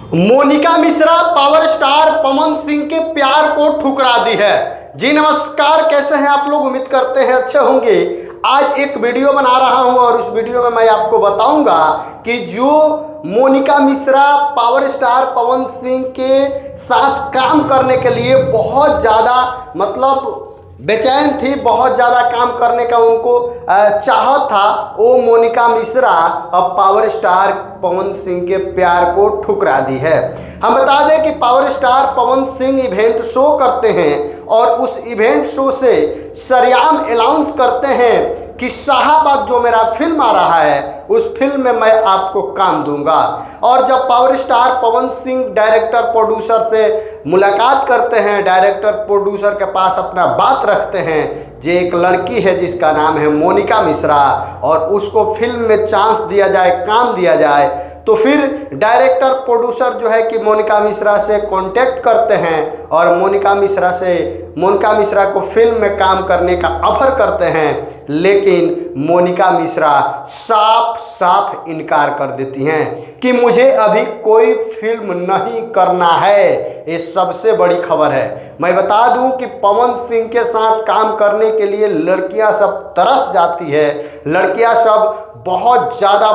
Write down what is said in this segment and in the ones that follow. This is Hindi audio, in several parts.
मोनिका मिश्रा पावर स्टार पवन सिंह के प्यार को ठुकरा दी है। जी नमस्कार, कैसे हैं आप लोग? उम्मीद करते हैं अच्छे होंगे। आज एक वीडियो बना रहा हूं और उस वीडियो में मैं आपको बताऊंगा कि जो मोनिका मिश्रा पावर स्टार पवन सिंह के साथ काम करने के लिए बहुत ज़्यादा बेचैन थी, बहुत ज़्यादा काम करने का उनको चाहत था, वो मोनिका मिश्रा अब पावर स्टार पवन सिंह के प्यार को ठुकरा दी है। हम बता दें कि power star Pawan Singh event show करते हैं और उस इवेंट शो से सरेआम अनाउंस करते हैं कि साहब जो मेरा फिल्म आ रहा है उस फिल्म में मैं आपको काम दूंगा। और जब power star Pawan Singh director producer से मुलाकात करते हैं, डायरेक्टर प्रोड्यूसर के पास अपना बात रखते हैं, जो एक लड़की है जिसका नाम है मोनिका मिश्रा, और उसको फिल्म में चांस दिया जाए, काम दिया जाए, तो फिर डायरेक्टर प्रोड्यूसर जो है कि मोनिका मिश्रा से कांटेक्ट करते हैं और मोनिका मिश्रा को फिल्म में काम करने का ऑफर करते हैं। लेकिन मोनिका मिश्रा साफ इनकार कर देती हैं कि मुझे अभी कोई फिल्म नहीं करना है। ये सबसे बड़ी खबर है। मैं बता दूं कि पवन सिंह के साथ काम करने के लिए लड़कियां सब तरस जाती है, लड़कियां सब बहुत ज़्यादा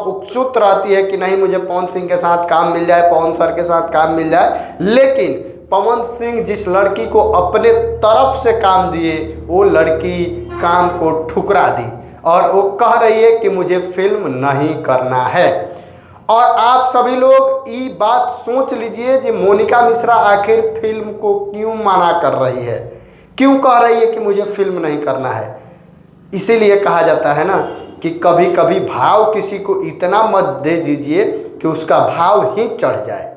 उत्सुक रहती है कि नहीं मुझे पवन सिंह के साथ काम मिल जाए, पवन सर के साथ काम मिल जाए। लेकिन पवन सिंह जिस लड़की को अपने तरफ से काम दिए, वो लड़की काम को ठुकरा दी और वो कह रही है कि मुझे फिल्म नहीं करना है। और आप सभी लोग ये बात सोच लीजिए कि मोनिका मिश्रा आखिर फिल्म को क्यों मना कर रही है, क्यों कह रही है कि मुझे फिल्म नहीं करना है। इसीलिए कहा जाता है ना कि कभी कभी भाव किसी को इतना मत दे दीजिए कि उसका भाव ही चढ़ जाए।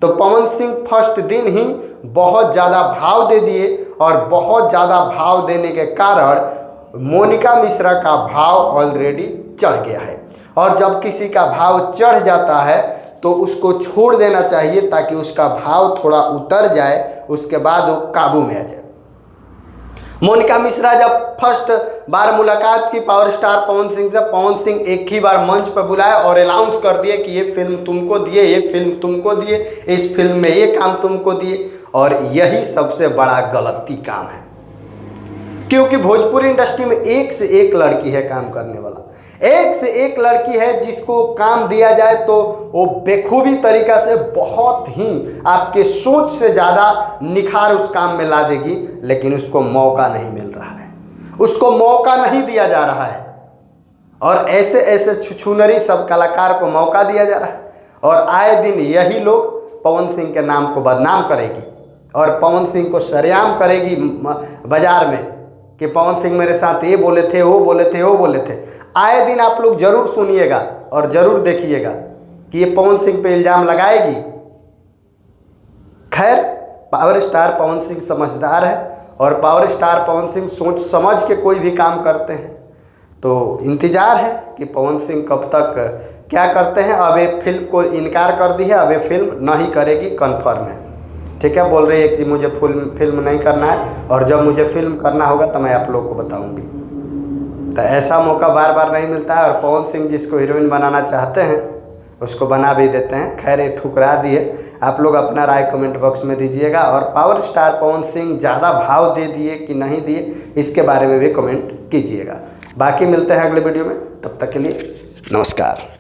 तो पवन सिंह फर्स्ट दिन ही बहुत ज़्यादा भाव दे दिए और बहुत ज़्यादा भाव देने के कारण मोनिका मिश्रा का भाव ऑलरेडी चढ़ गया है। और जब किसी का भाव चढ़ जाता है तो उसको छोड़ देना चाहिए ताकि उसका भाव थोड़ा उतर जाए, उसके बाद वो काबू में आ जाए। मोनिका मिश्रा जब फर्स्ट बार मुलाकात की पावर स्टार पवन सिंह से, पवन सिंह एक ही बार मंच पर बुलाए और अनाउंस कर दिए कि ये फिल्म तुमको दिए, ये फिल्म तुमको दिए, इस फिल्म में ये काम तुमको दिए। और यही सबसे बड़ा गलती काम है, क्योंकि भोजपुरी इंडस्ट्री में एक से एक लड़की है काम करने वाला, एक से एक लड़की है जिसको काम दिया जाए तो वो बेखूबी तरीक़ा से बहुत ही आपके सोच से ज़्यादा निखार उस काम में ला देगी। लेकिन उसको मौका नहीं मिल रहा है, उसको मौका नहीं दिया जा रहा है। और ऐसे ऐसे छुछुनरी सब कलाकार को मौका दिया जा रहा है और आए दिन यही लोग पवन सिंह के नाम को बदनाम करेगी और पवन सिंह को सरेआम करेगी बाजार में कि पवन सिंह मेरे साथ ये बोले थे, वो बोले थे, वो बोले थे। आए दिन आप लोग जरूर सुनिएगा और ज़रूर देखिएगा कि ये पवन सिंह पे इल्ज़ाम लगाएगी। खैर, पावर स्टार पवन सिंह समझदार है और पावर स्टार पवन सिंह सोच समझ के कोई भी काम करते हैं। तो इंतज़ार है कि पवन सिंह कब तक क्या करते हैं। अब ये फिल्म को इनकार कर दी है, अब ये फिल्म नहीं करेगी, कन्फर्म है। ठीक है, बोल रही है कि मुझे फिल्म नहीं करना है और जब मुझे फिल्म करना होगा तो मैं आप लोग को बताऊंगी। तो ऐसा मौका बार बार नहीं मिलता है और पवन सिंह जिसको हीरोइन बनाना चाहते हैं उसको बना भी देते हैं। खैर, ये ठुकरा दिए। आप लोग अपना राय कमेंट बॉक्स में दीजिएगा और पावर स्टार पवन सिंह ज़्यादा भाव दे दिए कि नहीं दिए, इसके बारे में भी कमेंट कीजिएगा। बाकी मिलते हैं अगले वीडियो में, तब तक के लिए नमस्कार।